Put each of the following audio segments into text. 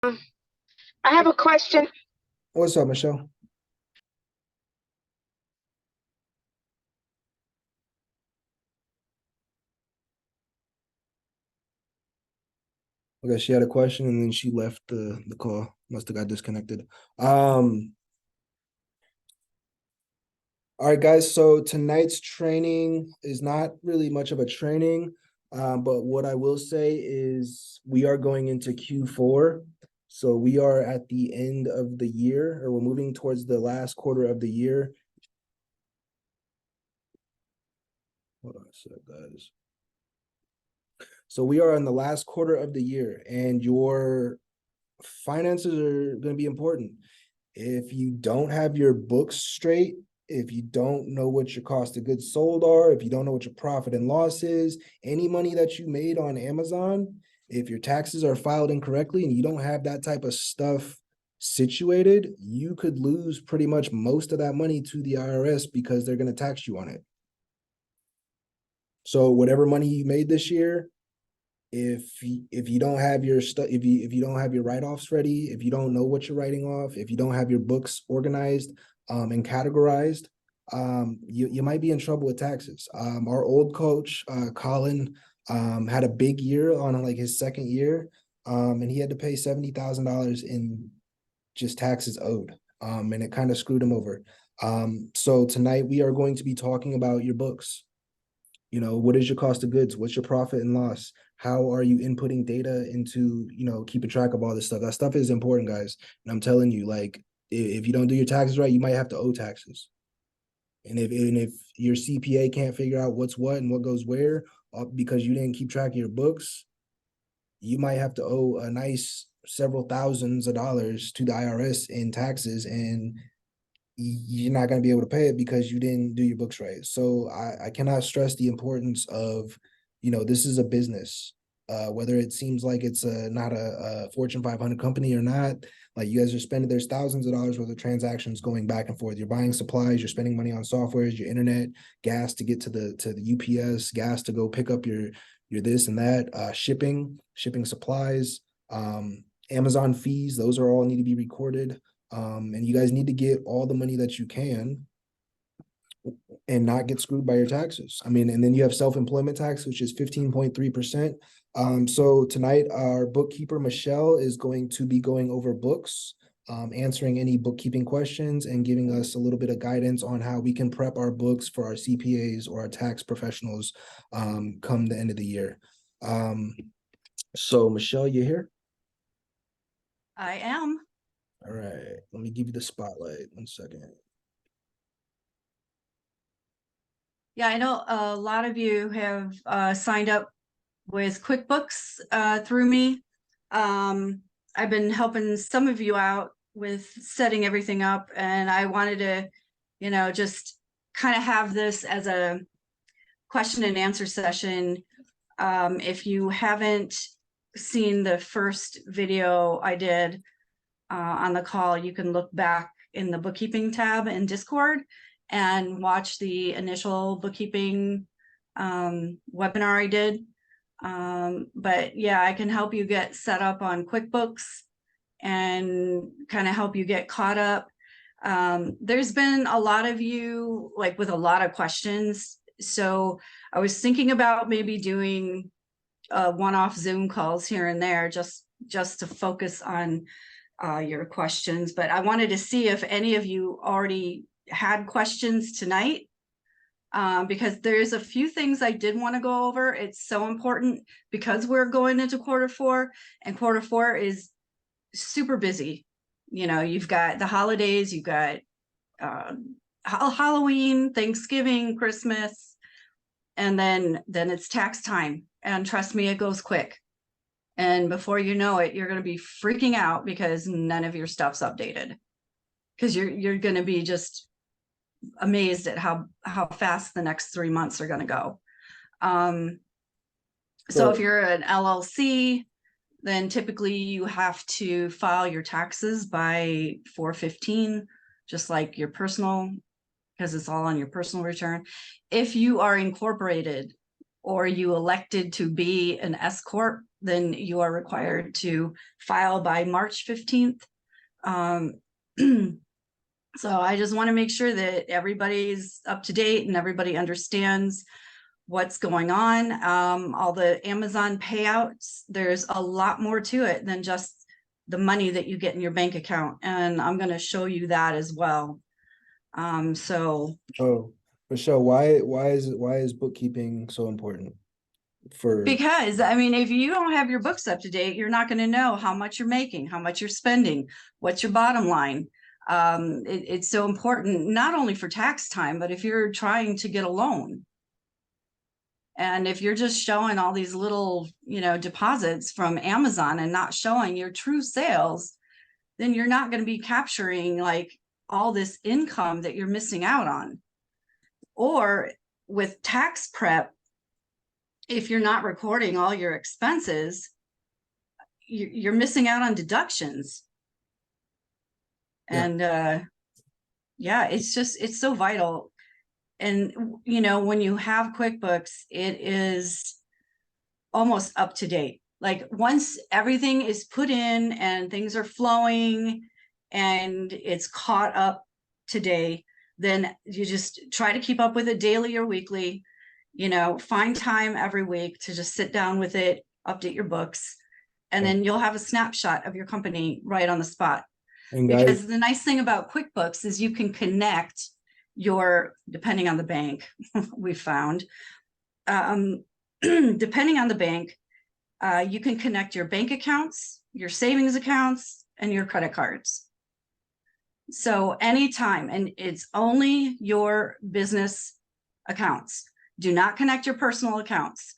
I have a question. What's up, Michelle? Okay, she had a question and then she left the call. Must have got disconnected. All right, guys. So tonight's training is not really much of a training, but what I will say is we are going into Q4. So we are at the end of the year, or we're moving towards the last quarter of the year. Hold on a sec, guys. So we are in the last quarter of the year, and your finances are going to be important. If you don't have your books straight, if you don't know what your cost of goods sold are, if you don't know what your profit and loss is, any money that you made on Amazon, if your taxes are filed incorrectly and you don't have that type of stuff situated, you could lose pretty much most of that money to the IRS because they're going to tax you on it. So whatever money you made this year, if you don't have your stuff, if you don't have your write-offs ready, if you don't know what you're writing off, if you don't have your books organized and categorized, you might be in trouble with taxes. Our old coach, Colin, had a big year on like his second year, and he had to pay $70,000 in just taxes owed, and it kind of screwed him over. So tonight we are going to be talking about your books. You know, what is your cost of goods? What's your profit and loss? How are you inputting data into, keeping track of all this stuff? That stuff is important, guys. And I'm telling you, like, if you don't do your taxes right, you might have to owe taxes. And if your CPA can't figure out what's what and what goes where because you didn't keep track of your books, you might have to owe a nice several thousands of dollars to the IRS in taxes, and you're not going to be able to pay it because you didn't do your books right. So I cannot stress the importance of, this is a business. Whether it seems like it's not a Fortune 500 company or not, like you guys are spending, there's thousands of dollars worth of transactions going back and forth. You're buying supplies, you're spending money on softwares, your internet, gas to get to the UPS, gas to go pick up your this and that, shipping supplies, Amazon fees. Those are all need to be recorded. And you guys need to get all the money that you can and not get screwed by your taxes. I mean, and then you have self-employment tax, which is 15.3%. So tonight, our bookkeeper, Michelle, is going to be going over books, answering any bookkeeping questions and giving us a little bit of guidance on how we can prep our books for our CPAs or our tax professionals come the end of the year. So Michelle, you here? I am. All right, let me give you the spotlight. 1 second. Yeah, I know a lot of you have signed up with QuickBooks through me. I've been helping some of you out with setting everything up, and I wanted to, just kind of have this as a question and answer session. If you haven't seen the first video I did on the call, you can look back in the bookkeeping tab in Discord and watch the initial bookkeeping webinar I did. But yeah, I can help you get set up on QuickBooks and kind of help you get caught up. There's been a lot of you like with a lot of questions. So I was thinking about maybe doing one-off Zoom calls here and there just to focus on your questions. But I wanted to see if any of you already had questions tonight, because there's a few things I did want to go over. It's so important because we're going into quarter 4, and quarter 4 is super busy. You've got the holidays, you've got Halloween, Thanksgiving, Christmas, and then it's tax time. And trust me, it goes quick. And before you know it, you're going to be freaking out because none of your stuff's updated, because you're going to be just amazed at how fast the next 3 months are going to go. So if you're an LLC, then typically you have to file your taxes by 4/15, just like your personal, because it's all on your personal return. If you are incorporated or you elected to be an S Corp, then you are required to file by March 15th. So I just want to make sure that everybody's up to date and everybody understands what's going on. All the Amazon payouts, there's a lot more to it than just the money that you get in your bank account. And I'm going to show you that as well. So Oh, Michelle, why is bookkeeping so important for? because I mean, if you don't have your books up to date, you're not going to know how much you're making, how much you're spending, what's your bottom line. It's so important, not only for tax time, but if you're trying to get a loan. And if you're just showing all these little, deposits from Amazon and not showing your true sales, then you're not going to be capturing like all this income that you're missing out on. Or with tax prep, if you're not recording all your expenses, you're missing out on deductions. Yeah. And yeah, it's so vital. And, when you have QuickBooks, it is almost up to date. Like once everything is put in and things are flowing and it's caught up today, then you just try to keep up with it daily or weekly, find time every week to just sit down with it, update your books, and then you'll have a snapshot of your company right on the spot. And Because guys, the nice thing about QuickBooks is you can connect depending on the bank, we found, depending on the bank, you can connect your bank accounts, your savings accounts, and your credit cards. So anytime, and it's only your business accounts. Do not connect your personal accounts.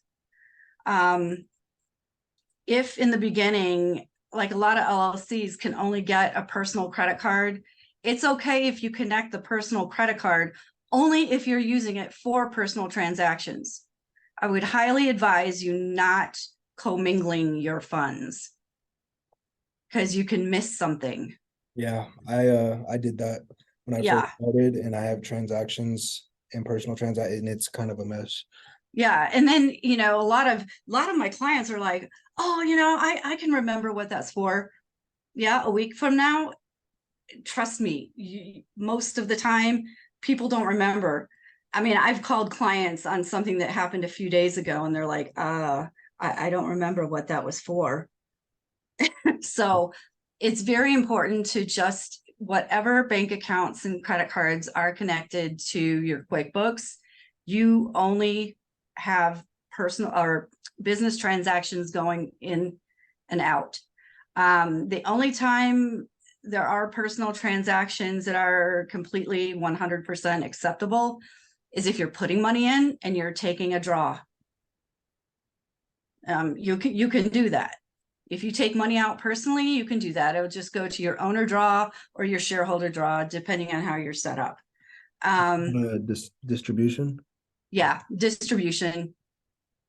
If in the beginning, like a lot of LLCs can only get a personal credit card, it's okay if you connect the personal credit card only if you're using it for personal transactions. I would highly advise you not commingling your funds because you can miss something. yeah, I did that when I Yeah. first started, and I have transactions and personal transactions, and it's kind of a mess. Yeah. And then, a lot of my clients are like, oh, I can remember what that's for. Yeah. A week from now, trust me, most of the time people don't remember. I mean, I've called clients on something that happened a few days ago and they're like, I don't remember what that was for. So it's very important to just whatever bank accounts and credit cards are connected to your QuickBooks, you only have personal or business transactions going in and out. The only time there are personal transactions that are completely 100% acceptable is if you're putting money in and you're taking a draw. You can do that. If you take money out personally, you can do that. It would just go to your owner draw or your shareholder draw, depending on how you're set up. Distribution. Yeah, distribution.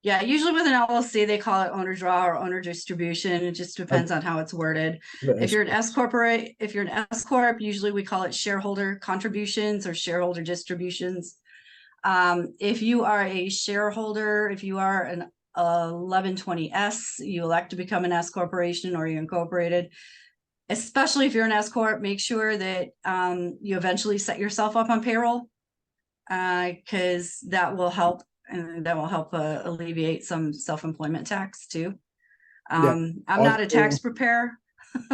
Yeah, usually with an LLC, they call it owner draw or owner distribution. It just depends on how it's worded. If you're an S corp, usually we call it shareholder contributions or shareholder distributions. If you are a shareholder, if you are an 1120S, you elect to become an S corporation or you're incorporated. Especially if you're an S corp, make sure that you eventually set yourself up on payroll, because that will help. And that will help alleviate some self-employment tax too. I'm not a tax preparer,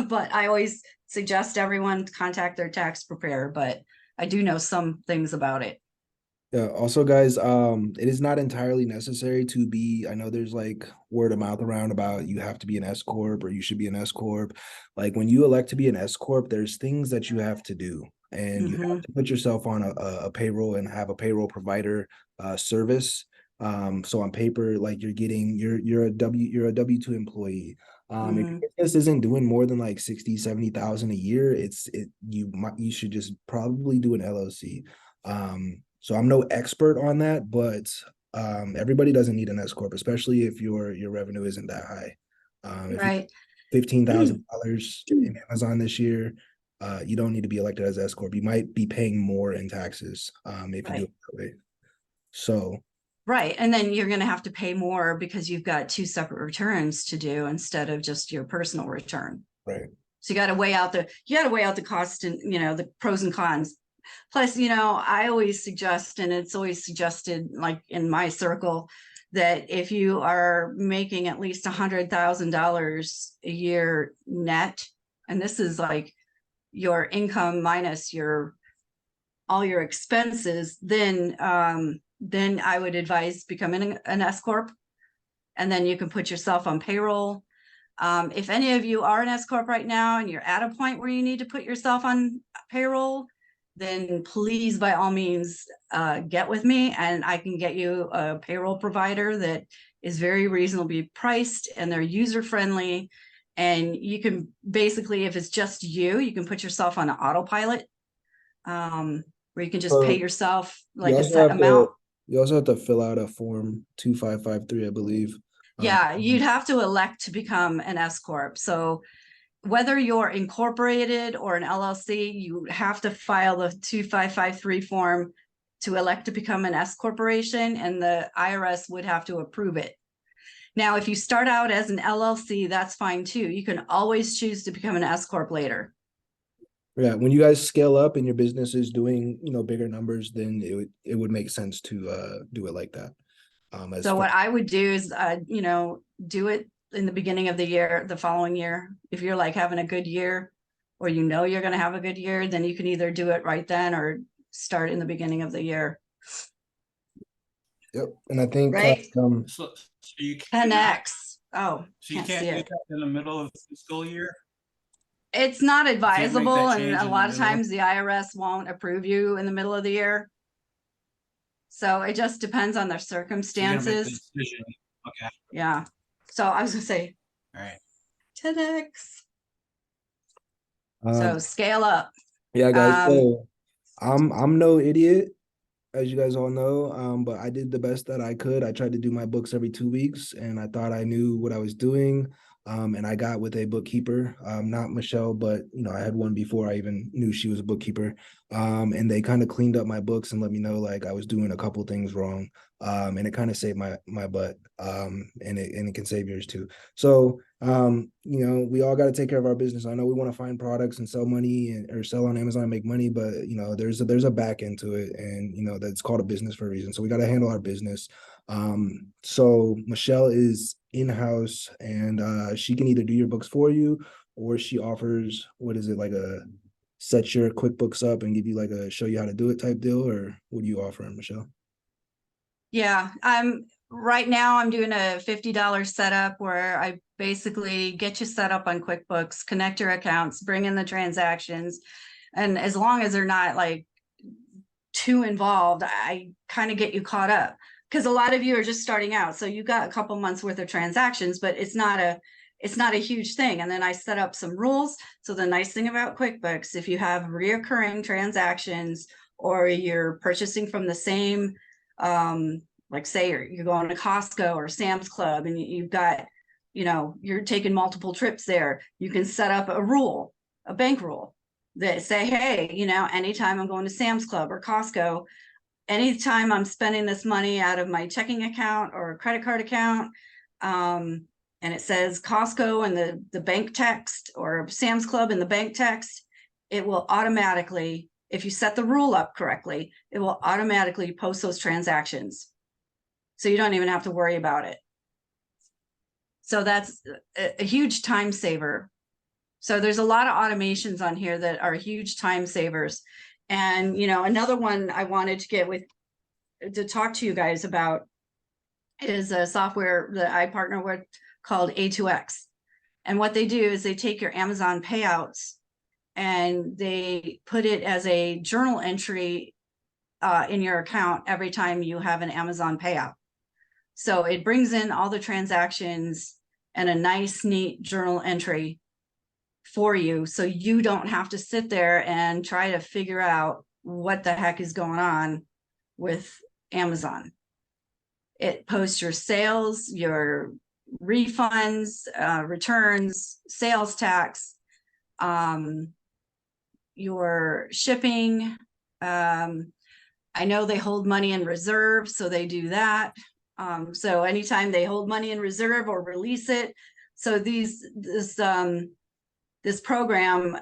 but I always suggest everyone contact their tax preparer, but I do know some things about it. Yeah. Also, guys, it is not entirely necessary to be. I know there's like word of mouth around about you have to be an S corp or you should be an S corp. Like when you elect to be an S corp, there's things that you have to do, and you have to put yourself on a payroll and have a payroll provider service. So on paper, like you're a W-2 employee. If your business isn't doing more than like 60,000-70,000 a year, you should just probably do an LLC. So I'm no expert on that, but everybody doesn't need an S corp, especially if your revenue isn't that high. Right. $15,000 in Amazon this year, you don't need to be elected as S corp. You might be paying more in taxes if you do it that way. So Right. And then you're going to have to pay more because you've got 2 separate returns to do instead of just your personal return. Right. So you got to weigh out the cost and, the pros and cons. Plus, I always suggest, and it's always suggested like in my circle, that if you are making at least $100,000 a year net, and this is like your income minus all your expenses, then I would advise becoming an S Corp, and then you can put yourself on payroll. If any of you are an S Corp right now and you're at a point where you need to put yourself on payroll, then please, by all means, get with me and I can get you a payroll provider that is very reasonably priced and they're user friendly. And you can basically, if it's just you can put yourself on an autopilot, where you can just pay yourself like a set amount. You also have to fill out a form 2553, I believe. Yeah, you'd have to elect to become an S Corp. So whether you're incorporated or an LLC, you have to file the 2553 form to elect to become an S corporation, and the IRS would have to approve it. Now, if you start out as an LLC, that's fine too. You can always choose to become an S Corp later. Yeah, when you guys scale up and your business is doing, bigger numbers, then it would make sense to do it like that. So what I would do is, do it in the beginning of the year, the following year. If you're like having a good year, or you're going to have a good year, then you can either do it right then or start in the beginning of the year. Yep, and I think right. So you can't 10x. Oh, so you can't do that in the middle of the fiscal year. It's not advisable, and a lot of middle? times the IRS won't approve you in the middle of the year. So it just depends on their So you're gonna make the circumstances. decision. Okay. Yeah. So I was gonna say All right. 10x. So Um, scale up. yeah, guys. Um, So I'm no idiot, as you guys all know. But I did the best that I could. I tried to do my books every 2 weeks, and I thought I knew what I was doing. And I got with a bookkeeper, not Michelle, but I had one before I even knew she was a bookkeeper. And they kind of cleaned up my books and let me know like I was doing a couple things wrong. And it kind of saved my butt. And it can save yours too. So we all got to take care of our business. I know we want to find products and sell money or sell on Amazon and make money, but there's a back end to it, and that's called a business for a reason. So we got to handle our business. So Michelle is in-house, and she can either do your books for you, or she offers, what is it, like a set your QuickBooks up and give you like a show you how to do it type deal, or what do you offer, Michelle? yeah, right now I'm doing a $50 setup where I basically get you set up on QuickBooks, connect your accounts, bring in the transactions. And as long as they're not like too involved, I kind of get you caught up, because a lot of you are just starting out. So you got a couple months worth of transactions, but it's not a huge thing. And then I set up some rules. So the nice thing about QuickBooks, if you have reoccurring transactions or you're purchasing from the same, like say you're going to Costco or Sam's Club and you've got, you're taking multiple trips there, you can set up a rule, a bank rule that say, hey, anytime I'm going to Sam's Club or Costco, anytime I'm spending this money out of my checking account or credit card account, and it says Costco and the bank text, or Sam's Club and the bank text, it will automatically, if you set the rule up correctly, it will automatically post those transactions. So you don't even have to worry about it. So that's a huge time saver. So there's a lot of automations on here that are huge time savers. And, another one I wanted to talk to you guys about is a software that I partner with called A2X. And what they do is they take your Amazon payouts and they put it as a journal entry in your account every time you have an Amazon payout. So it brings in all the transactions and a nice, neat journal entry for you. So you don't have to sit there and try to figure out what the heck is going on with Amazon. It posts your sales, your refunds, returns, sales tax, your shipping. I know they hold money in reserve, so they do that. So anytime they hold money in reserve or release it, so this program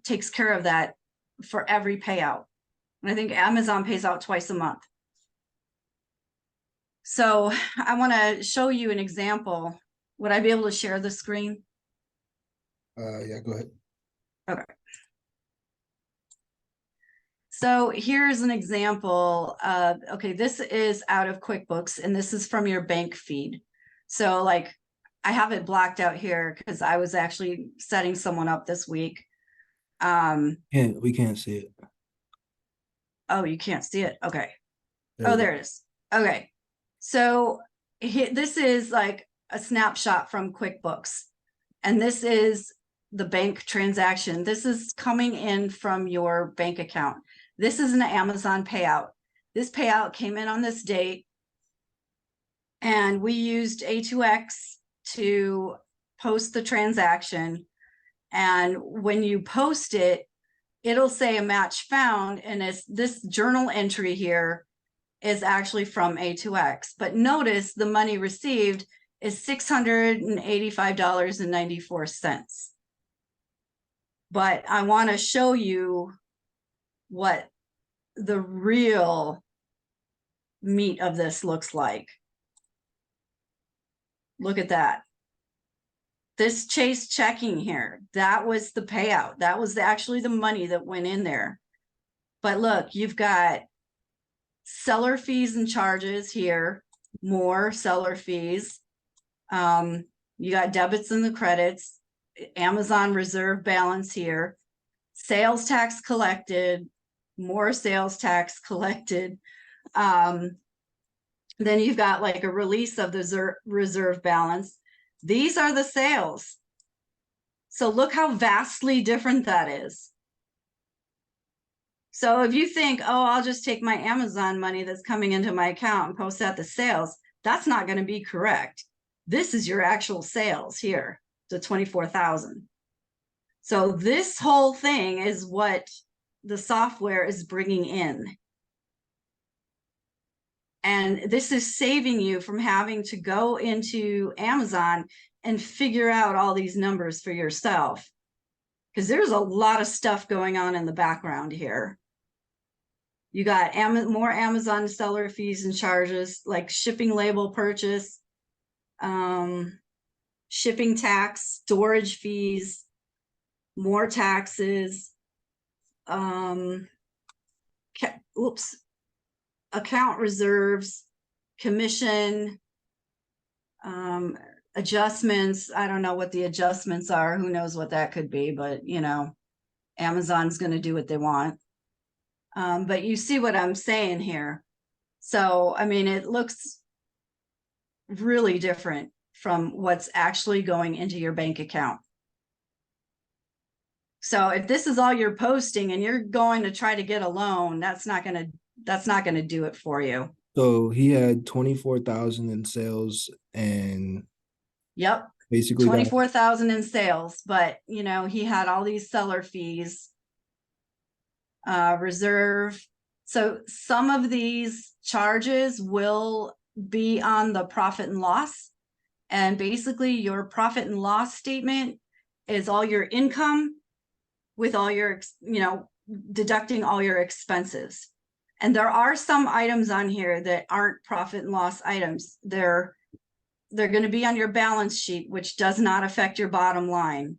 takes care of that for every payout. And I think Amazon pays out twice a month. So I want to show you an example. Would I be able to share the screen? Yeah, go ahead. Okay. So here's an example of, okay, this is out of QuickBooks and this is from your bank feed. So like I have it blocked out here because I was actually setting someone up this week. We can't see it. Oh, you can't see it. Okay. There Oh, we go. there it is. Okay. So this is like a snapshot from QuickBooks. And this is the bank transaction. This is coming in from your bank account. This is an Amazon payout. This payout came in on this date. And we used A2X to post the transaction. And when you post it, it'll say a match found. And it's this journal entry here is actually from A2X. But notice the money received is $685.94. But I want to show you what the real meat of this looks like. Look at that. This Chase checking here, that was the payout. That was actually the money that went in there. But look, you've got seller fees and charges here, more seller fees. You got debits and the credits, Amazon reserve balance here, sales tax collected, more sales tax collected. Then you've got like a release of the reserve balance. These are the sales. So look how vastly different that is. So if you think, oh, I'll just take my Amazon money that's coming into my account and post that to sales, that's not going to be correct. This is your actual sales here, the 24,000. So this whole thing is what the software is bringing in. And this is saving you from having to go into Amazon and figure out all these numbers for yourself. Because there's a lot of stuff going on in the background here. You got more Amazon seller fees and charges, like shipping label purchase, shipping tax, storage fees, more taxes, account reserves, commission, adjustments. I don't know what the adjustments are. Who knows what that could be, but you know, Amazon's going to do what they want. But you see what I'm saying here. So, I mean, it looks really different from what's actually going into your bank account. So if this is all you're posting and you're going to try to get a loan, that's not going to do it for you. So he had 24,000 in sales and Yep. basically 24,000 in sales, but you know, he had all these seller fees, reserve. So some of these charges will be on the profit and loss. And basically your profit and loss statement is all your income with all your, you know, deducting all your expenses. And there are some items on here that aren't profit and loss items. They're going to be on your balance sheet, which does not affect your bottom line.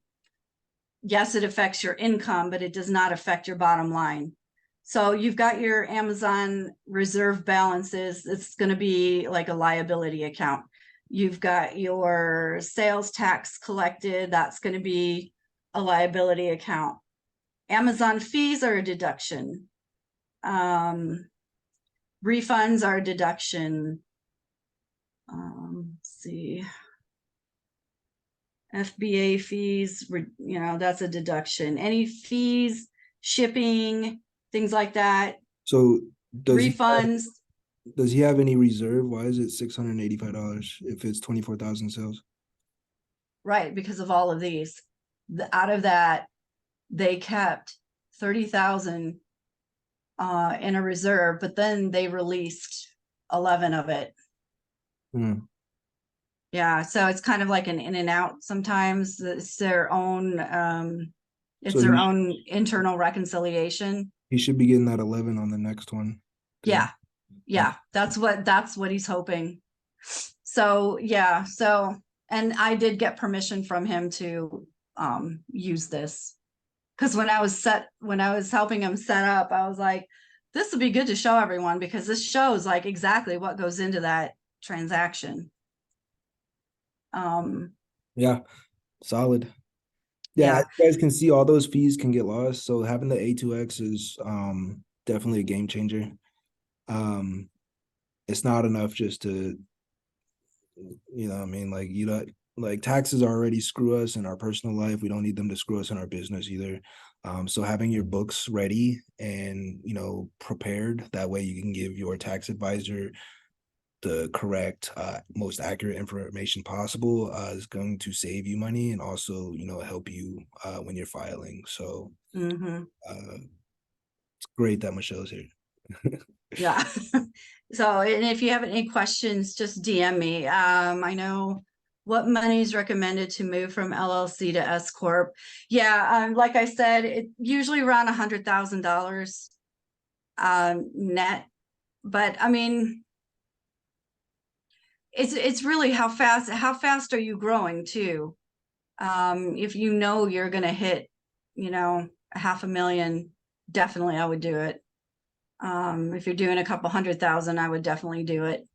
Yes, it affects your income, but it does not affect your bottom line. So you've got your Amazon reserve balances. It's going to be like a liability account. You've got your sales tax collected. That's going to be a liability account. Amazon fees are a deduction. Refunds are a deduction. Let's see. FBA fees, you know, that's a deduction. Any fees, shipping, things like that. So Refunds. Does he have any reserve? Why is it $685 if it's 24,000 sales? Right, because of all of these. Out of that, they kept 30,000 in a reserve, but then they released 11 of it. Hmm. Yeah, so it's kind of like an in and out sometimes. It's their own it's So their you- own internal reconciliation. He should be getting that 11 on the next one. Yeah. Yeah, that's what he's hoping. So yeah, so and I did get permission from him to use this. Because when I was helping him set up, I was like, this would be good to show everyone because this shows like exactly what goes into that transaction. Yeah, solid. Yeah. As you guys can see, all those fees can get lost. So having the A2X is definitely a game changer. It's not enough just to, you know what I mean, like you know, like taxes already screw us in our personal life. We don't need them to screw us in our business either. So having your books ready and, you know, prepared, that way you can give your tax advisor the correct, most accurate information possible, is going to save you money and also, you know, help you when you're filing. So it's great that Michelle's here. Yeah. So, and if you have any questions, just DM me. I know what money is recommended to move from LLC to S Corp. Yeah, like I said, it usually around $100,000 net. But I mean, it's really how fast are you growing too? If you know you're gonna hit, you know, 500,000, definitely I would do it. If you're doing a couple 100,000, I would definitely do it.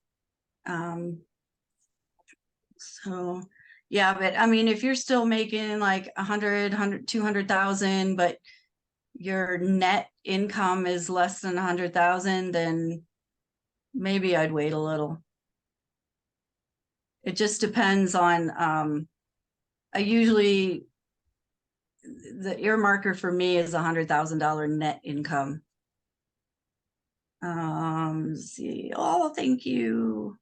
So yeah, but I mean, if you're still making like 200,000, but your net income is less than 100,000, then maybe I'd wait a little. It just depends on, I usually, the earmarker for me is $100,000 net income. Let's see. Oh, thank you.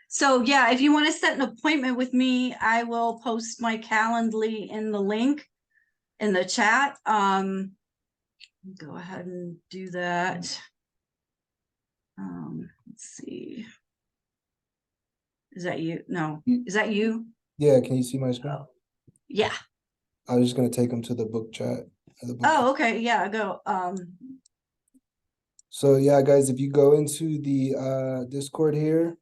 So yeah, if you want to set an appointment with me, I will post my Calendly in the link in the chat. Go ahead and do that. Let's see. Is that you? No, is that you? Yeah, can you see my screen? Oh, yeah. I was just gonna take them to the book chat. Oh, okay. Yeah, go. So yeah, guys, if you go into the Discord here,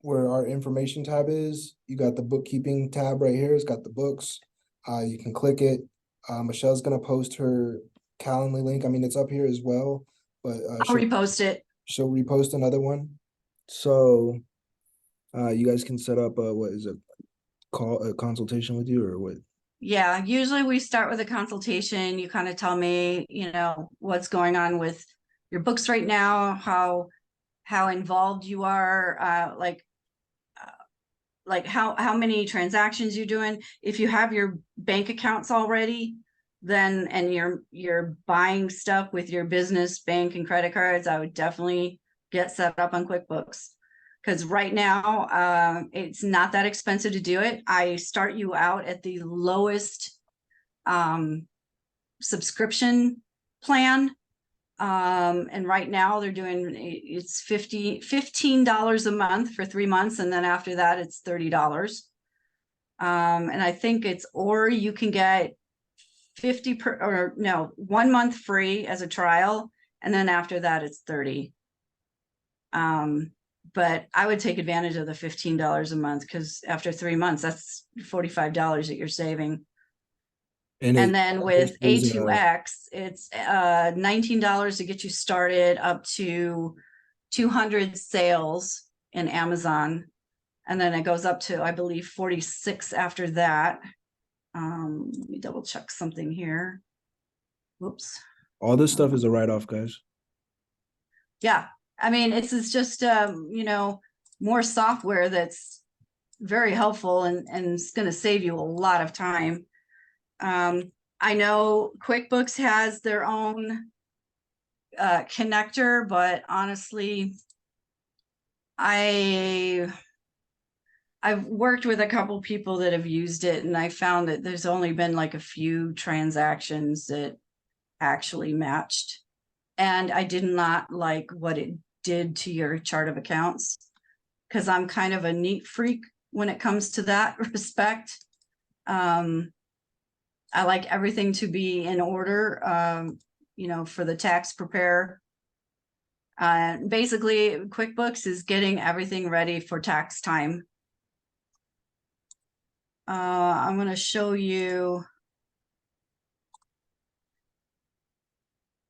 where our information tab is, you got the bookkeeping tab right here. It's got the books. You can click it. Michelle's gonna post her Calendly link. I mean, it's up here as well, but I'll repost it. she'll repost another one. So you guys can set up what is it, a consultation with you or what? Yeah, usually we start with a consultation. You kind of tell me, you know, what's going on with your books right now, how involved you are, like how many transactions you're doing. If you have your bank accounts already, then and you're buying stuff with your business bank and credit cards, I would definitely get set up on QuickBooks. Because right now, it's not that expensive to do it. I start you out at the lowest subscription plan. And right now they're doing, it's $15 a month for 3 months. And then after that, it's $30. And I think it's, or you can get 1 month free as a trial. And then after that, it's 30. But I would take advantage of the $15 a month because after 3 months, that's $45 that you're saving. And then with A2X, it's $19 to get you started up to 200 sales in Amazon. And then it goes up to, I believe, 46 after that. Let me double check something here. Whoops. All this stuff is a write-off, guys. Yeah. I mean, it's just, you know, more software that's very helpful and it's going to save you a lot of time. I know QuickBooks has their own connector, but honestly, I I've worked with a couple people that have used it, and I found that there's only been like a few transactions that actually matched. And I did not like what it did to your chart of accounts, because I'm kind of a neat freak when it comes to that respect. I like everything to be in order, for the tax preparer. Basically, QuickBooks is getting everything ready for tax time. I'm going to show you.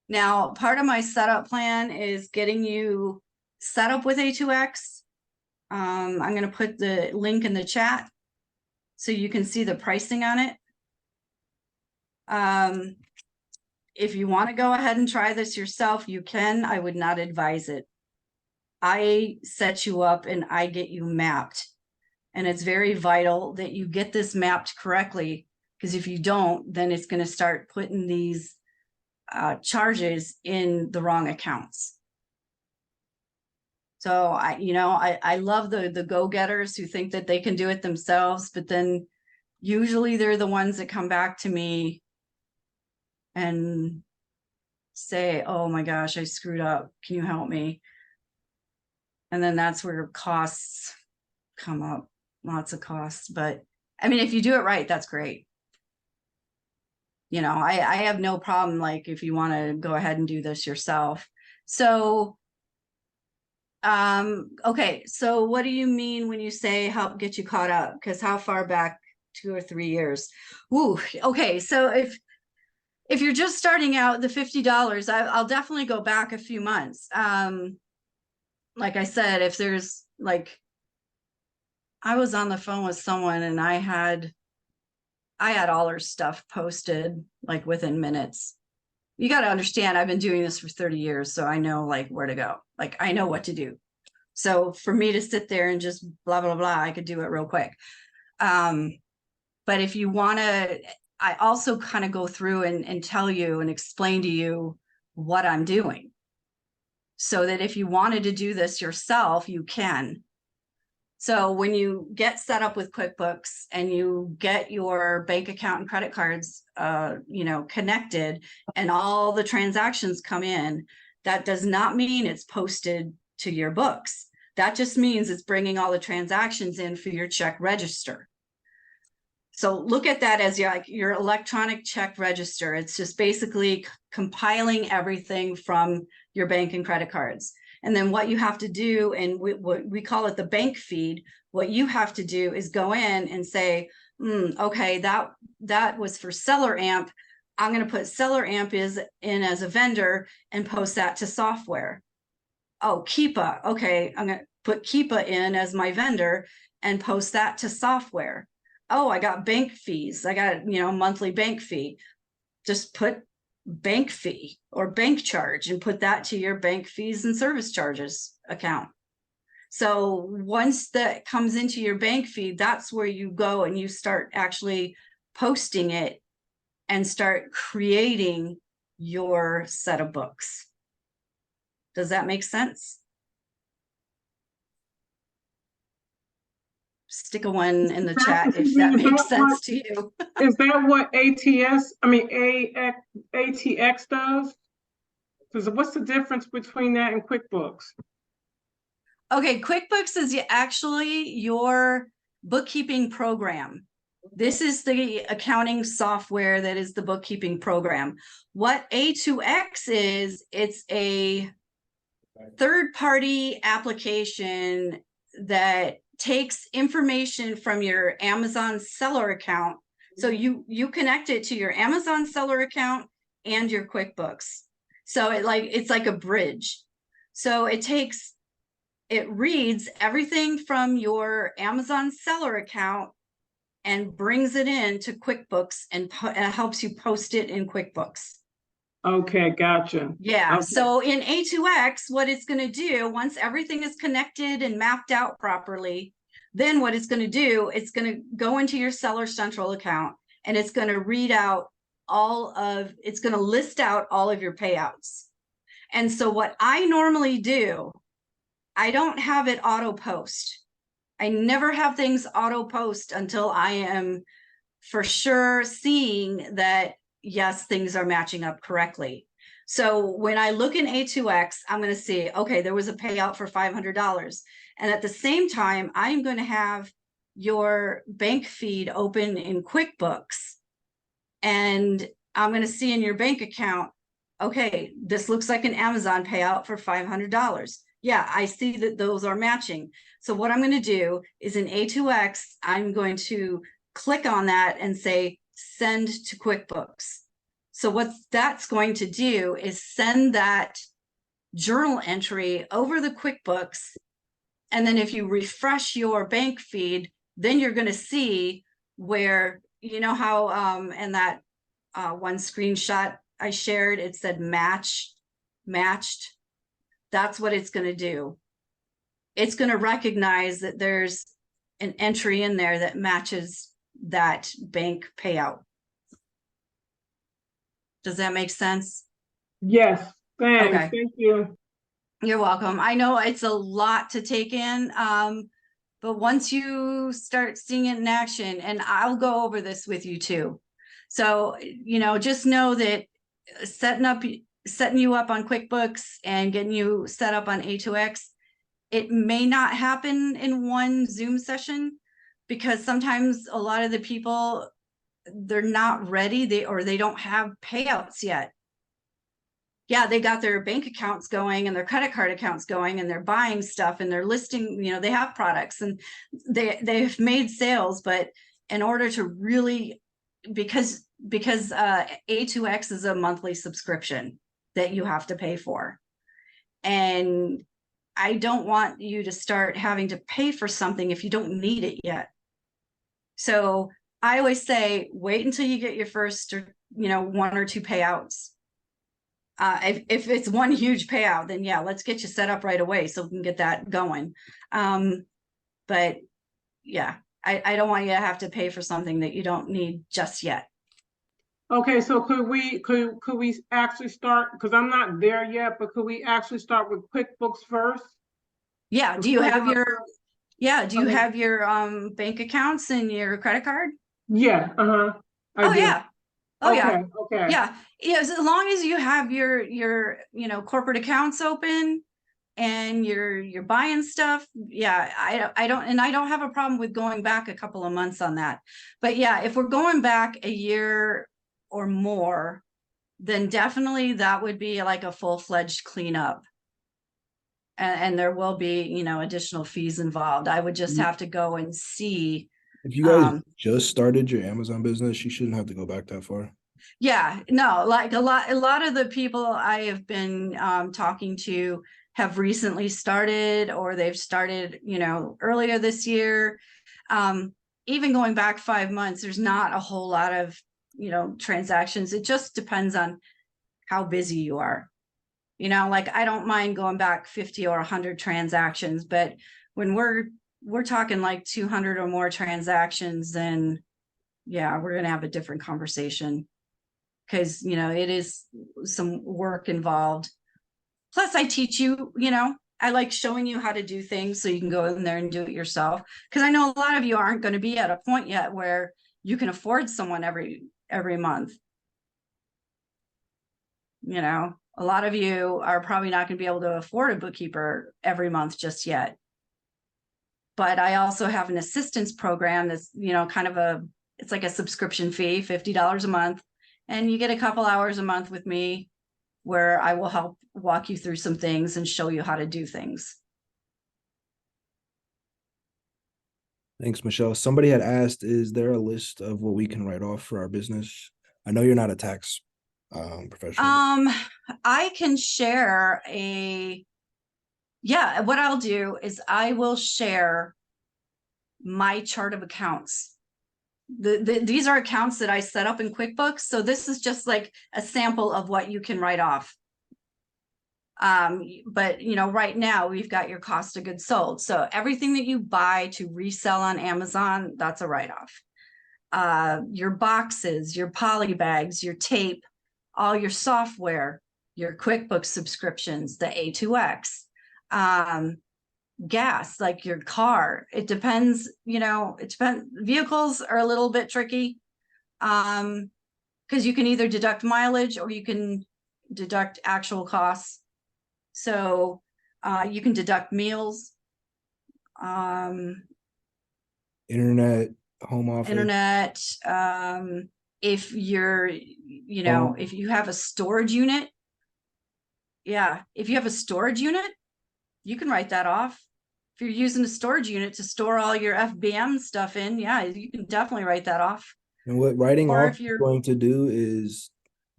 Now, part of my setup plan is getting you set up with A2X. I'm going to put the link in the chat so you can see the pricing on it. If you want to go ahead and try this yourself, you can. I would not advise it. I set you up and I get you mapped. And it's very vital that you get this mapped correctly, because if you don't, then it's going to start putting these charges in the wrong accounts. So I love the go-getters who think that they can do it themselves, but then usually they're the ones that come back to me and say, oh my gosh, I screwed up. Can you help me? And then that's where costs come up, lots of costs. But I mean, if you do it right, that's great. I have no problem, like, if you want to go ahead and do this yourself. So, okay. So what do you mean when you say help get you caught up? Because how far back? 2 or 3 years? Ooh, okay. So if you're just starting out, the $50, I'll definitely go back a few months. Like I said, if there's I was on the phone with someone and I had all her stuff posted like within minutes. You got to understand, I've been doing this for 30 years, so I know where to go. I know what to do. So for me to sit there and just blah, blah, blah, I could do it real quick. But if you want to, I also kind of go through and tell you and explain to you what I'm doing, so that if you wanted to do this yourself, you can. So when you get set up with QuickBooks and you get your bank account and credit cards, connected, and all the transactions come in, that does not mean it's posted to your books. That just means it's bringing all the transactions in for your check register. So look at that as your electronic check register. It's just basically compiling everything from your bank and credit cards. And then what you have to do, and we call it the bank feed, what you have to do is go in and say, okay, that was for Seller Amp. I'm going to put Seller Amp in as a vendor and post that to software. Oh, Keepa. Okay, I'm going to put Keepa in as my vendor and post that to software. Oh, I got bank fees. I got, monthly bank fee. Just put bank fee or bank charge and put that to your bank fees and service charges account. So once that comes into your bank fee, that's where you go and you start actually posting it and start creating your set of books. Does that make sense? Stick a one in the chat if that makes sense to you. Is that what ATX does? Because what's the difference between that and QuickBooks? Okay, QuickBooks is actually your bookkeeping program. This is the accounting software that is the bookkeeping program. What A2X is, it's a third-party application that takes information from your Amazon seller account. So you connect it to your Amazon seller account and your QuickBooks. So it's like a bridge. So it reads everything from your Amazon seller account and brings it into QuickBooks and helps you post it in QuickBooks. Okay, gotcha. Yeah. Okay. So in A2X, what it's going to do, once everything is connected and mapped out properly, then what it's going to do, it's going to go into your Seller Central account and it's going to read out it's going to list out all of your payouts. And so what I normally do, I don't have it auto post. I never have things auto post until I am for sure seeing that, yes, things are matching up correctly. So when I look in A2X, I'm going to see, okay, there was a payout for $500. And at the same time, I'm going to have your bank feed open in QuickBooks. And I'm going to see in your bank account, okay, this looks like an Amazon payout for $500. Yeah, I see that those are matching. So what I'm going to do is in A2X, I'm going to click on that and say, send to QuickBooks. So what that's going to do is send that journal entry over the QuickBooks. And then if you refresh your bank feed, then you're going to see where, you know how in that one screenshot I shared, it said matched. That's what it's going to do. It's going to recognize that there's an entry in there that matches that bank payout. Does that make sense? Yes, thanks. Okay. Thank you. You're welcome. I know it's a lot to take in, but once you start seeing it in action, and I'll go over this with you too. So, you know, just know that setting you up on QuickBooks and getting you set up on A2X, it may not happen in one Zoom session, because sometimes a lot of the people, they're not ready, they don't have payouts yet. Yeah, they got their bank accounts going and their credit card accounts going, and they're buying stuff and they're listing, you know, they have products and they've made sales, but in order to really, because A2X is a monthly subscription that you have to pay for. And I don't want you to start having to pay for something if you don't need it yet. So I always say, wait until you get your first, or, you know, 1 or 2 payouts. If it's one huge payout, then yeah, let's get you set up right away so we can get that going. But yeah, I don't want you to have to pay for something that you don't need just yet. Okay, so could we actually start, because I'm not there yet, but could we actually start with QuickBooks first? Yeah, do you have your Okay. have your bank accounts and your credit card? Yeah, I do. Yeah. Oh yeah. Okay. Yeah. Yes, as long as you have your you know, corporate accounts open and you're buying stuff. Yeah, I don't have a problem with going back a couple of months on that. But yeah, if we're going back a year or more, then definitely that would be like a full-fledged cleanup. And there will be, you know, additional fees involved. I would just have to go and see. If you guys just started your Amazon business, you shouldn't have to go back that far. Yeah, no, like a lot of the people I have been talking to have recently started, or they've started, you know, earlier this year. Even going back 5 months, there's not a whole lot of, you know, transactions. It just depends on how busy you are. You know, like I don't mind going back 50 or 100 transactions, but when we're talking like 200 or more transactions, then yeah, we're gonna have a different conversation, because, you know, it is some work involved. Plus I teach you, you know, I like showing you how to do things so you can go in there and do it yourself, because I know a lot of you aren't going to be at a point yet where you can afford someone every month. You know, a lot of you are probably not going to be able to afford a bookkeeper every month just yet. But I also have an assistance program that's, you know, kind of it's like a subscription fee, $50 a month. And you get a couple hours a month with me where I will help walk you through some things and show you how to do things. Thanks, Michelle. Somebody had asked, is there a list of what we can write off for our business? I know you're not a tax professional. I can share what I'll do is I will share my chart of accounts. These are accounts that I set up in QuickBooks. So this is just like a sample of what you can write off. But you know, right now we've got your cost of goods sold. So everything that you buy to resell on Amazon, that's a write-off. Your boxes, your poly bags, your tape, all your software, your QuickBooks subscriptions, the A2X, gas, like your car. It depends, it depends. Vehicles are a little bit tricky. Because you can either deduct mileage or you can deduct actual costs. So you can deduct meals, Internet, home office. internet, if you're, if you have a storage unit. Yeah, if you have a storage unit, you can write that off. If you're using a storage unit to store all your FBM stuff in, yeah, you can definitely write that off. And what writing Or off if is you're- going to do is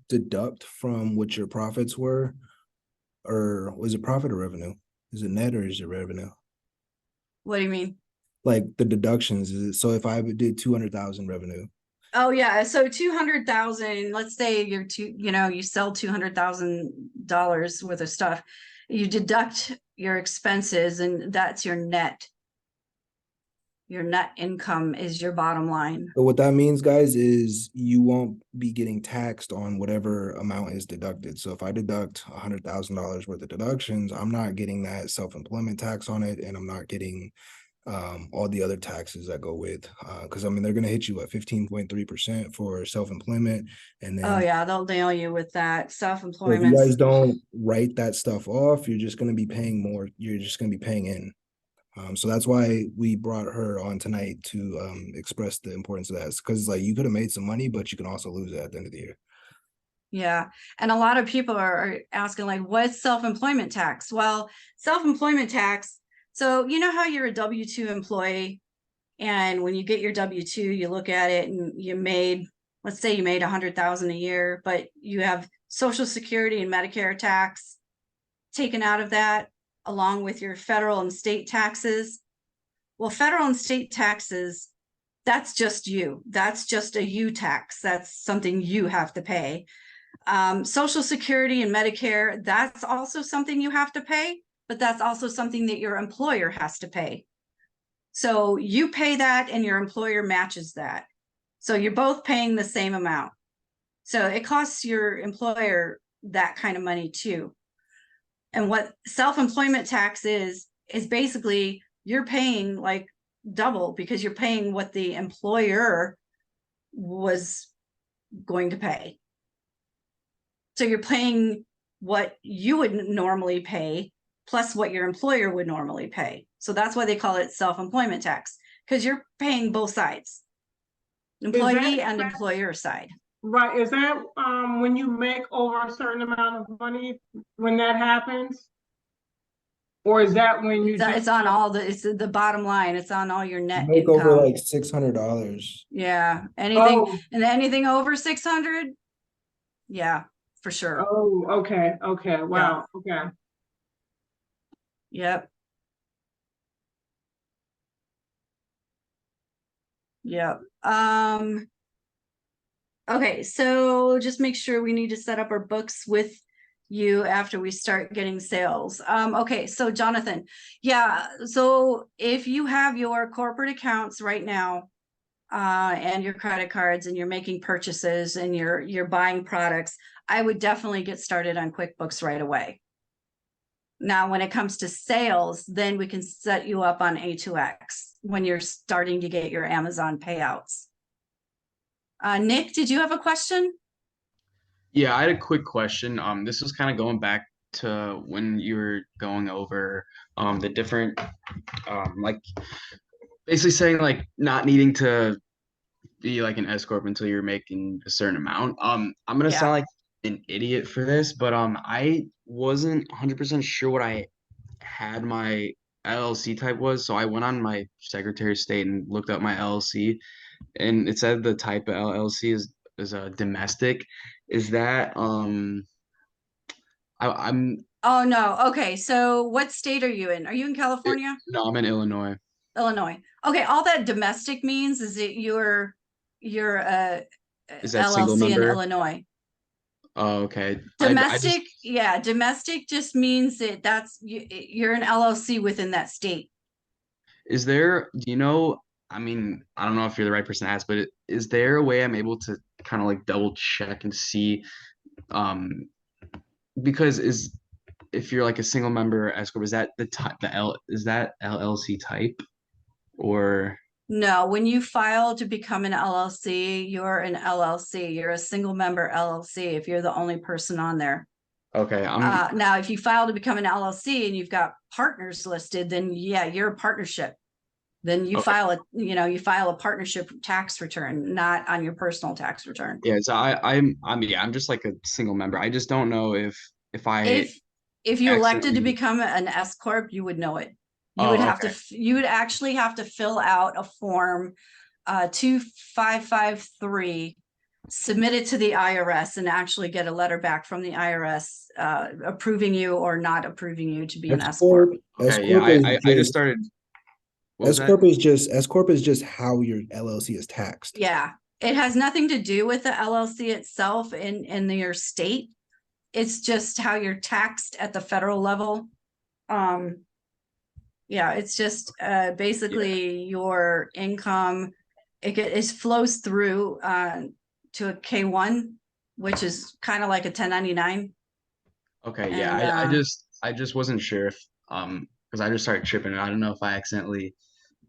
deduct from what your profits were, or was it profit or revenue? Is it net or is it revenue? What do you mean? Like the deductions, is it, so if I did 200,000 revenue, Oh yeah, so 200,000, let's say you sell $200,000 worth of stuff. You deduct your expenses and that's your net. Your net income is your bottom line. so what that means, guys, is you won't be getting taxed on whatever amount is deducted. So if I deduct $100,000 worth of deductions, I'm not getting that self-employment tax on it, and I'm not getting all the other taxes that go with, because I mean they're gonna hit you at 15.3% for self-employment, and then Oh yeah, they'll nail you with that so if self-employment. you guys don't write that stuff off, you're just gonna be paying more. You're just gonna be paying in. So that's why we brought her on tonight to express the importance of that, because like you could have made some money, but you can also lose it at the end of the year. Yeah, and a lot of people are asking like, what's self-employment tax? Well, self-employment tax. So you know how you're a W-2 employee, and when you get your W-2, you look at it and let's say you made 100,000 a year, but you have Social Security and Medicare tax taken out of that, along with your federal and state taxes. Well, federal and state taxes, that's just you. That's just a you tax. That's something you have to pay. Social Security and Medicare, that's also something you have to pay, but that's also something that your employer has to pay. So you pay that and your employer matches that. So you're both paying the same amount. So it costs your employer that kind of money too. And what self-employment tax is basically you're paying like double, because you're paying what the employer was going to pay. So you're paying what you would normally pay plus what your employer would normally pay. So that's why they call it self-employment tax, because you're paying both sides, employee and employer side. Right, is that when you make over a certain amount of money, when that happens? Or is that when you It's on all it's the bottom line. It's on all your net Make income. over like $600. Yeah, anything Oh. and anything over 600. Yeah, for sure. Oh, okay, wow, okay. Yep. Yep. Okay, so just make sure we need to set up our books with you after we start getting sales. Okay, so Jonathan, yeah, so if you have your corporate accounts right now, and your credit cards, and you're making purchases and you're buying products, I would definitely get started on QuickBooks right away. Now, when it comes to sales, then we can set you up on A2X when you're starting to get your Amazon payouts. Nick, did you have a question? Yeah, I had a quick question. This was kind of going back to when you were going over the different like basically saying like not needing to be like an S corp until you're making a certain amount. I'm gonna sound like an idiot for this, but I wasn't 100% sure what I had my LLC type was, so I went on my Secretary of State and looked up my LLC, and it said the type of LLC is a domestic. Is that I'm Oh no. Okay, so what state are you in? Are you in California? no, I'm in Illinois. Illinois. Okay, all that domestic means is that you're a Is that single LLC in member? Illinois. Oh, okay. Domestic, yeah, domestic just means that you're an LLC within that state. Is there, do you know, I mean, I don't know if you're the right person to ask, but is there a way I'm able to kind of like double check and see, because if you're like a single member S corp, is that the type, is that LLC type, or? No, when you file to become an LLC, you're an LLC. You're a single member LLC if you're the only person on there. Okay, I'm Now, if you file to become an LLC and you've got partners listed, then yeah, you're a partnership. Then you Okay. file you file a partnership tax return, not on your personal tax return. yeah. So I'm just like a single member. I just don't know if I If you elected to accidentally. become an S corp, you would know it. You Oh, would have okay. to, you would actually have to fill out a form 2553, submit it to the IRS and actually get a letter back from the IRS approving you or not approving you to be an S corp. Okay, yeah. I just started. What was that? S corp is just how your LLC is taxed. Yeah, it has nothing to do with the LLC itself in your state. It's just how you're taxed at the federal level. Yeah, it's just basically your income. It flows through to a K1, which is kind of like a 1099. Okay, yeah. And I just wasn't sure if because I just started tripping, and I don't know if I accidentally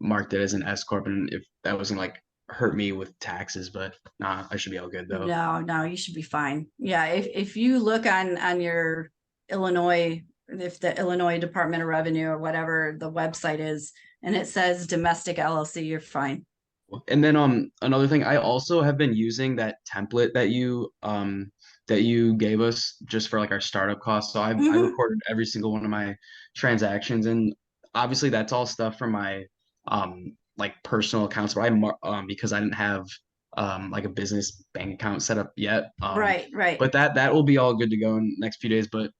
marked it as an S corp and if that was gonna like hurt me with taxes, but nah, I should be all good though. no, you should be fine. Yeah, if you look on your Illinois, if the Illinois Department of Revenue or whatever the website is, and it says domestic LLC, you're fine. And then another thing, I also have been using that template that you gave us just for like our startup costs. So I Mhm. recorded every single one of my transactions, and obviously that's all stuff from my like personal accounts, but because I didn't have like a business bank account set up yet. Right. But that will be all good to go in the next few days. But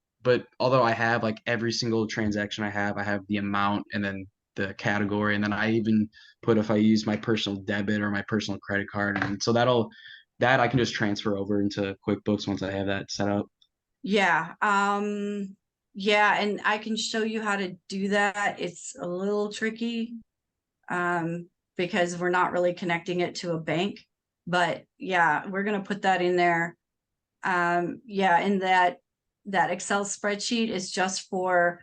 although I have like every single transaction I have the amount and then the category, and then I even put if I use my personal debit or my personal credit card, and so that I can just transfer over into QuickBooks once I have that set up. Yeah. Yeah, and I can show you how to do that. It's a little tricky because we're not really connecting it to a bank. But yeah, we're gonna put that in there. Yeah, and that Excel spreadsheet is just for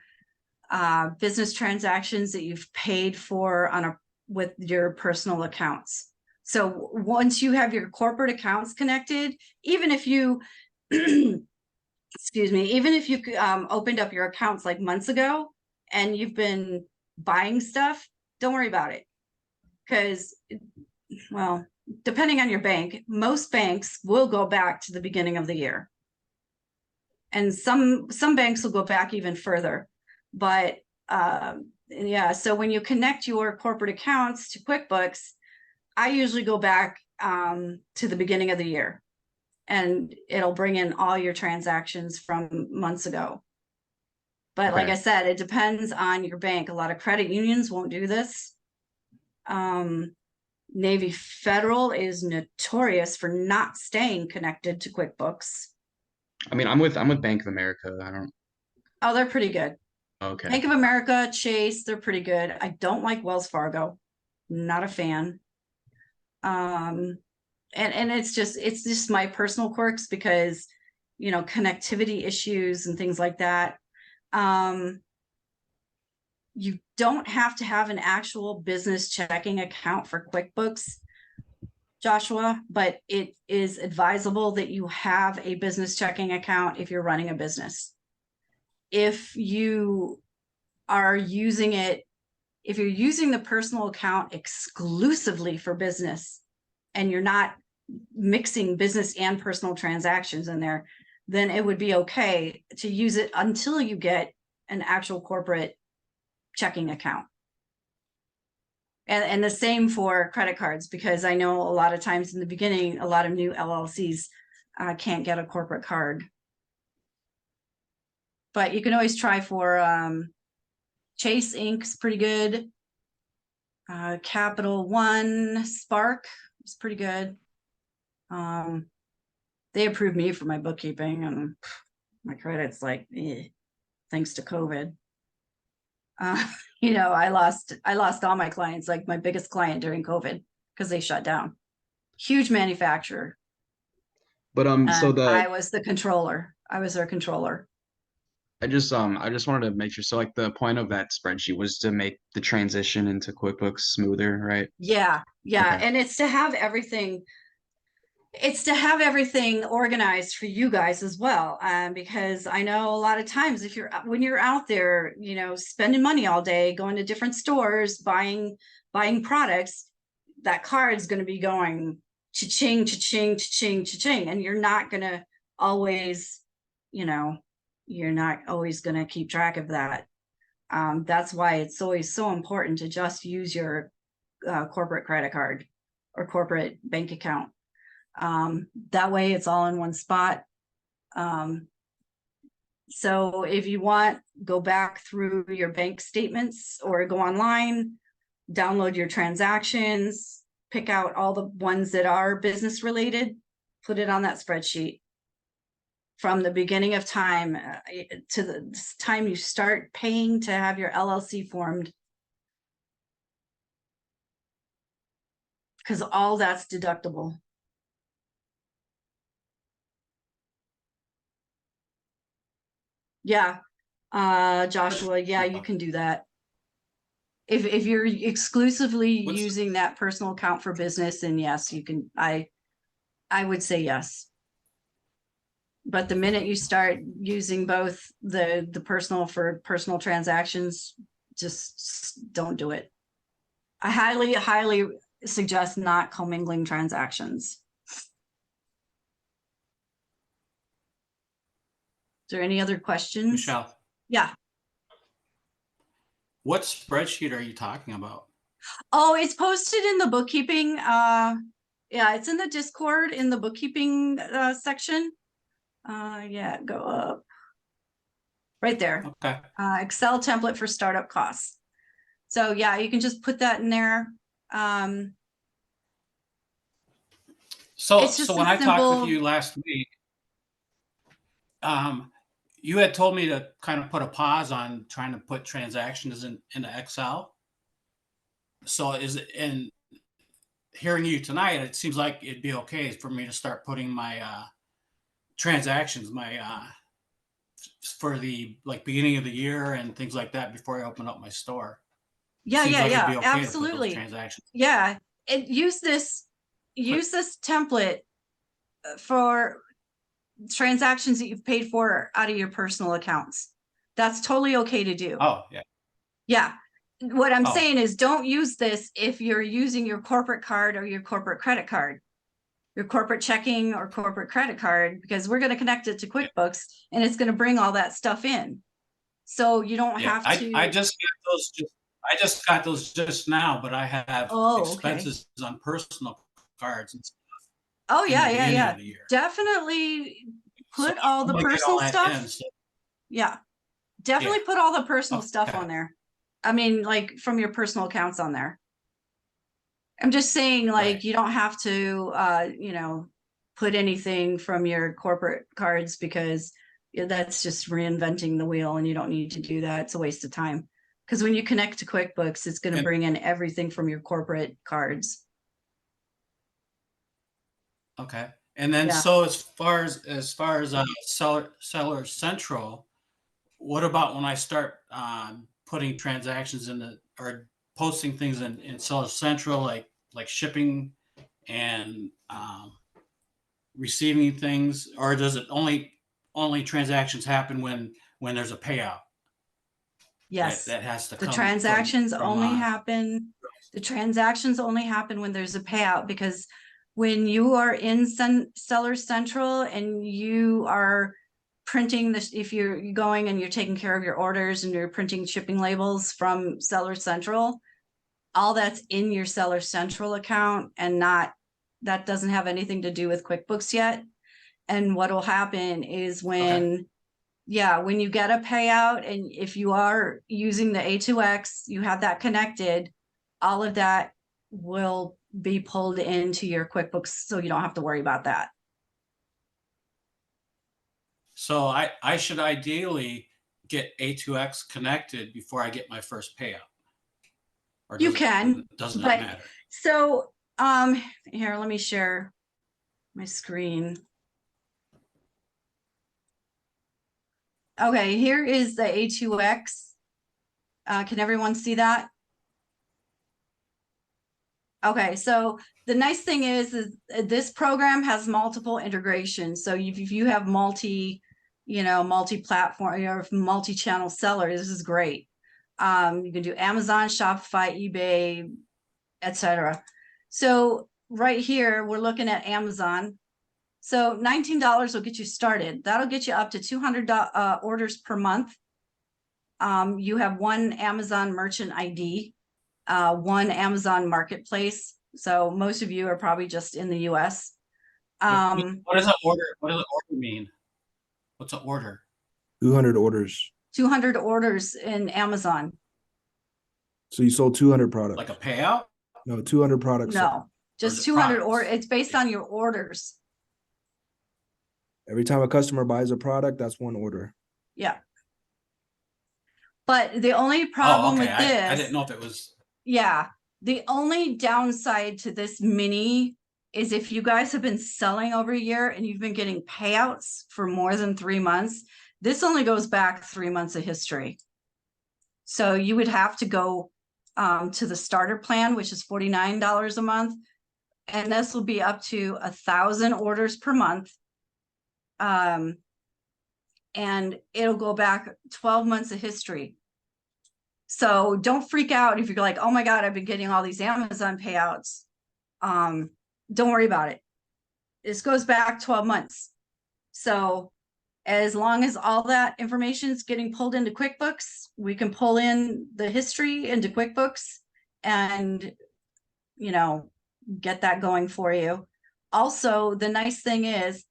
business transactions that you've paid for with your personal accounts. So once you have your corporate accounts connected, even if you excuse me, even if you opened up your accounts like months ago and you've been buying stuff, don't worry about it. Because, well, depending on your bank, most banks will go back to the beginning of the year. And some banks will go back even further. But yeah, so when you connect your corporate accounts to QuickBooks, I usually go back to the beginning of the year. And it'll bring in all your transactions from months ago. But like Okay. I said, it depends on your bank. A lot of credit unions won't do this. Navy Federal is notorious for not staying connected to QuickBooks. I mean, I'm with Bank of America. I don't. Oh, they're pretty good. Okay. Bank of America, Chase, they're pretty good. I don't like Wells Fargo. Not a fan. And it's just my personal quirks because, you know, connectivity issues and things like that. You don't have to have an actual business checking account for QuickBooks, Joshua, but it is advisable that you have a business checking account if you're running a business. If you are using it, if you're using the personal account exclusively for business and you're not mixing business and personal transactions in there, then it would be okay to use it until you get an actual corporate checking account. And the same for credit cards, because I know a lot of times in the beginning, a lot of new LLCs can't get a corporate card. But you can always try for Chase Inc.'s pretty good. Capital One Spark is pretty good. They approved me for my bookkeeping and my credit's like, thanks to COVID. You know, I lost all my clients, like my biggest client during COVID, because they shut down. Huge manufacturer. But so I was the controller. I was their controller. I just wanted to make sure. So like the point of that spreadsheet was to make the transition into QuickBooks smoother, right? Yeah, yeah, Okay. and it's to have everything. It's to have everything organized for you guys as well, because I know a lot of times if you're when you're out there, you know, spending money all day, going to different stores, buying products, that card's going to be going cha-ching, cha-ching, cha-ching, cha-ching, and you're not going to always, you know, you're not always going to keep track of that. That's why it's always so important to just use your corporate credit card or corporate bank account. That way it's all in one spot. So if you want, go back through your bank statements or go online, download your transactions, pick out all the ones that are business related, put it on that spreadsheet. From the beginning of time to the time you start paying to have your LLC formed. Because all that's deductible. Yeah, Joshua, yeah, you can do that. If you're exclusively What's- using that personal account for business, then yes, you can, I would say yes. But the minute you start using both the personal for personal transactions, just don't do it. I highly suggest not commingling transactions. Is there any other questions? Michelle, Yeah. what spreadsheet are you talking about? Oh, it's posted in the bookkeeping. Yeah, it's in the Discord in the bookkeeping section. Yeah, go up. Right there. Okay. Excel template for startup costs. So yeah, you can just put that in there. So, It's just so when a I talked simple- with you last week, you had told me to kind of put a pause on trying to put transactions into Excel. So is it, and hearing you tonight, it seems like it'd be okay for me to start putting my transactions, for the like beginning of the year and things like that before I open up my store. Yeah, Seems yeah, like it'd yeah, be okay to put those absolutely. transactions. Yeah, and use this template for transactions that you've paid for out of your personal accounts. That's totally okay to do. Oh, yeah. Yeah. What I'm Oh. saying is don't use this if you're using your corporate card or your corporate credit card, your corporate checking or corporate credit card, because we're going to connect it to QuickBooks and it's going to bring all that stuff in. So you don't Yeah, have to. I just got those just now, but I have Oh, okay. expenses on personal cards and stuff Oh in yeah, the yeah, beginning yeah. of the year. Definitely put So all I'm the gonna get personal all that stuff. in, so- Yeah. Definitely Yeah. put all the personal stuff Okay. on there. I mean, like from your personal accounts on there. I'm just saying, like, Right. you don't have to, you know, put anything from your corporate cards because that's just reinventing the wheel and you don't need to do that. It's a waste of time. Because when you connect to QuickBooks, it's going to And- bring in everything from your corporate cards. Okay. And then Yeah. so as far as Seller Central, what about when I start putting transactions or posting things in Seller Central, like shipping and receiving things, or does it only transactions happen when there's a payout? Yes. That has to The come transactions from, only happen. The transactions only happen when there's a payout, because when you are in Seller Central and you are printing this, if you're going and you're taking care of your orders and you're printing shipping labels from Seller Central, all that's in your Seller Central account and that doesn't have anything to do with QuickBooks yet. And what will happen is when you get a payout and if you are using the A2X, you have that connected, all of that will be pulled into your QuickBooks, so you don't have to worry about that. So I should ideally get A2X connected before I get my first payout. Or You can, doesn't but- it matter? So, here, let me share my screen. Okay, here is the A2X. Can everyone see that? Okay, so the nice thing is this program has multiple integrations. So if you have multi-platform or multi-channel seller, this is great. You can do Amazon, Shopify, eBay, etc. So right here, we're looking at Amazon. So $19 will get you started. That'll get you up to 200 orders per month. You have one Amazon merchant ID, one Amazon marketplace. So most of you are probably just in the US. What does an order? What does an order mean? What's an order? 200 orders. 200 orders in Amazon. So you sold 200 products. Like a payout? No, 200 products. sold. No, Or just is it 200 or products? it's based on your orders. Every time a customer buys a product, that's one order. Yeah. But the only Oh, problem okay. with this, I didn't know if it was. yeah, the only downside to this mini is if you guys have been selling over a year and you've been getting payouts for more than 3 months, this only goes back 3 months of history. So you would have to go to the starter plan, which is $49 a month. And this will be up to 1,000 orders per month. And it'll go back 12 months of history. So don't freak out if you're like, oh my God, I've been getting all these Amazon payouts. Don't worry about it. This goes back 12 months. So as long as all that information is getting pulled into QuickBooks, we can pull in the history into QuickBooks and, get that going for you. Also, the nice thing is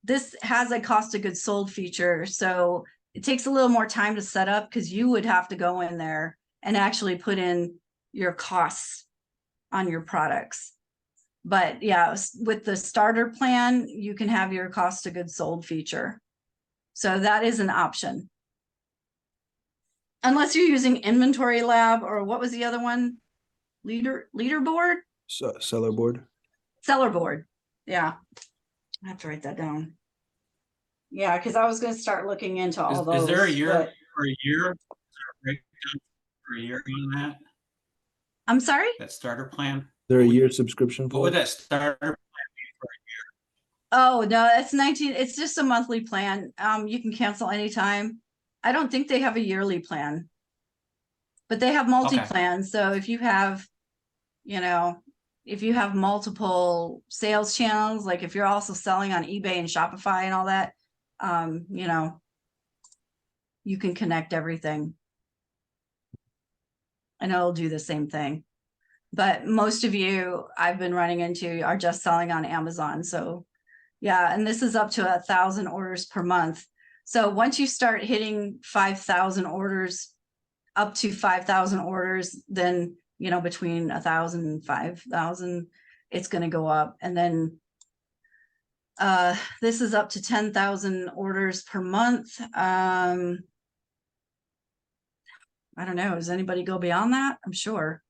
this has a cost of goods sold feature. So it takes a little more time to set up because you would have to go in there and actually put in your costs on your products. But yeah, with the starter plan, you can have your cost of goods sold feature. So that is an option. Unless you're using Inventory Lab or what was the other one? Leaderboard? So, seller board. Seller board. Yeah. I have to write that down. Yeah, because I was going to start looking into all those. Is there a year but- for a year? Is there a breakdown for a year on that? I'm sorry? That starter plan? They're a year subscription What for. would that starter plan be for Oh, no, it's 19. It's just a monthly plan. You can cancel anytime. I don't think they have a yearly plan, but they have multi-plans. So if you have, if you have multiple sales channels, like if you're also selling on eBay and Shopify and all that, you can connect everything. And it'll do the same thing. But most of you I've been running into are just selling on Amazon. So yeah, and this is up to 1,000 orders per month. So once you start hitting 5,000 orders, up to 5,000 orders, then, between 1,000 and 5,000, it's going to go up. And then this is up to 10,000 orders per month. I don't know. Does anybody go beyond that? I'm sure.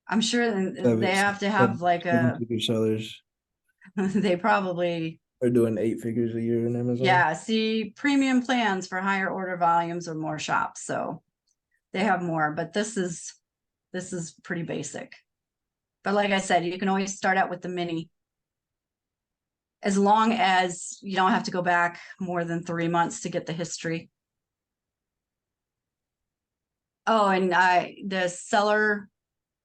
I'm sure they have to have like a, Seven-figure sellers. they probably, They're doing 8 figures a year in Amazon. yeah, see premium plans for higher order volumes or more shops. So they have more, but this is pretty basic. But like I said, you can always start out with the mini. As long as you don't have to go back more than 3 months to get the history. Oh, and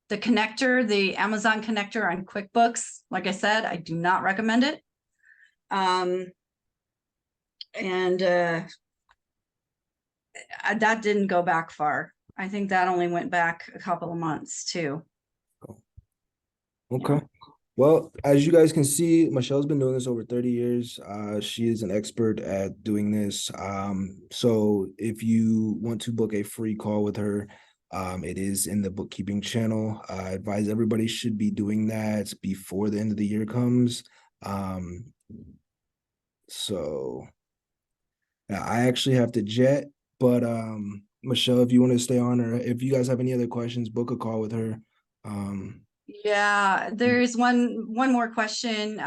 the connector, the Amazon connector on QuickBooks, like I said, I do not recommend it. That didn't go back far. I think that only went back a couple of months too. Okay. Well, as you guys can see, Michelle's been doing this over 30 years. She is an expert at doing this. So if you want to book a free call with her, it is in the bookkeeping channel. I advise everybody should be doing that before the end of the year comes. So yeah, I actually have to jet, but Michelle, if you want to stay on, or if you guys have any other questions, book a call with her. Yeah, there's one more question.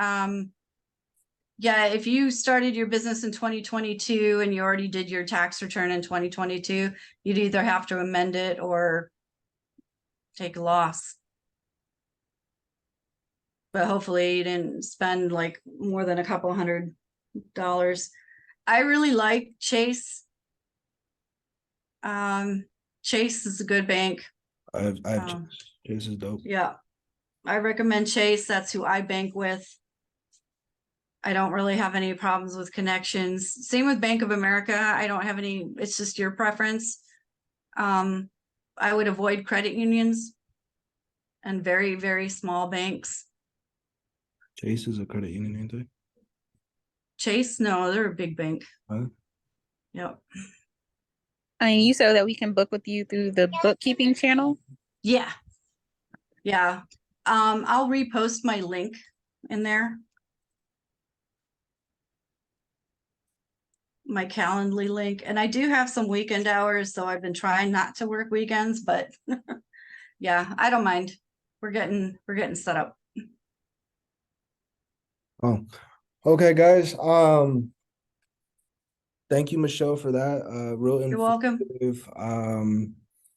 Yeah, if you started your business in 2022 and you already did your tax return in 2022, you'd either have to amend it or take a loss. But hopefully you didn't spend like more than a couple $100. I really like Chase. Chase is a good bank. I've Um, Chase is dope. Yeah, I recommend Chase. That's who I bank with. I don't really have any problems with connections. Same with Bank of America. I don't have any, it's just your preference. I would avoid credit unions and very, very small banks. Chase is a credit union, ain't they? Chase, no, they're a big bank. Huh? Yep. I mean, you said that we can book with you through the bookkeeping channel. Yeah. Yeah. I'll repost my link in there. My Calendly link, and I do have some weekend hours, so I've been trying not to work weekends, but yeah, I don't mind. We're getting set up. Oh, okay, guys. Thank you, Michelle, for that. Real You're welcome. informative.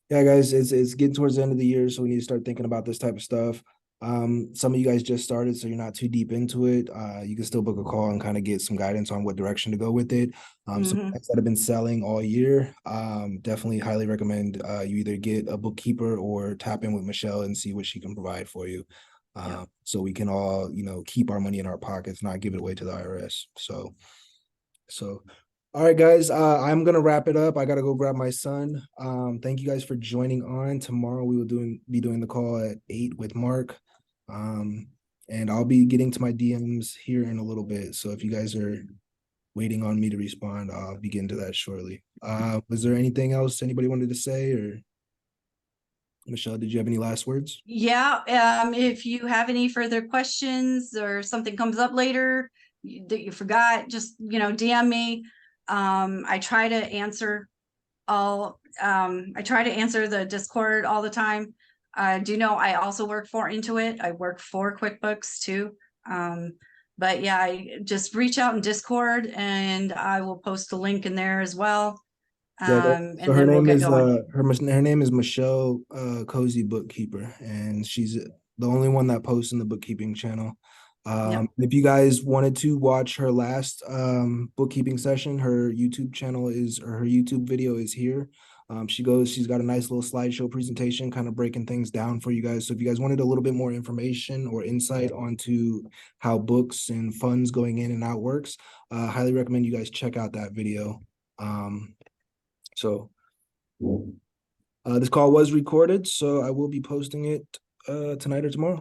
Yeah, guys, it's getting towards the end of the year, so we need to start thinking about this type of stuff. Some of you guys just started, so you're not too deep into it. You can still book a call and kind of get some guidance on what direction to go with it. Some Mhm. guys that have been selling all year, definitely highly recommend you either get a bookkeeper or tap in with Michelle and see what she can provide for you. Yeah. So we can all, keep our money in our pockets, not give it away to the IRS. So all right, guys, I'm gonna wrap it up. I gotta go grab my son. Thank you guys for joining on. Tomorrow we will be doing the call at 8 with Mark. And I'll be getting to my DMs here in a little bit. So if you guys are waiting on me to respond, I'll be getting to that shortly. Was there anything else anybody wanted to say, or Michelle, did you have any last words? Yeah, if you have any further questions or something comes up later that you forgot, just, DM me. I try to answer the Discord all the time. Do know I also work for Intuit. I work for QuickBooks too. But yeah, I just reach out in Discord and I will post a link in there as well. Yeah, And so her then we'll name get is going. her name is Michelle Cozy Bookkeeper, and she's the only one that posts in the bookkeeping channel. If you guys wanted to watch her last bookkeeping session, her YouTube video is here. She's got a nice little slideshow presentation kind of breaking things down for you guys. So if you guys wanted a little bit more information or insight onto how books and funds going in and out works, highly recommend you guys check out that video. So this call was recorded, so I will be posting it tonight or tomorrow.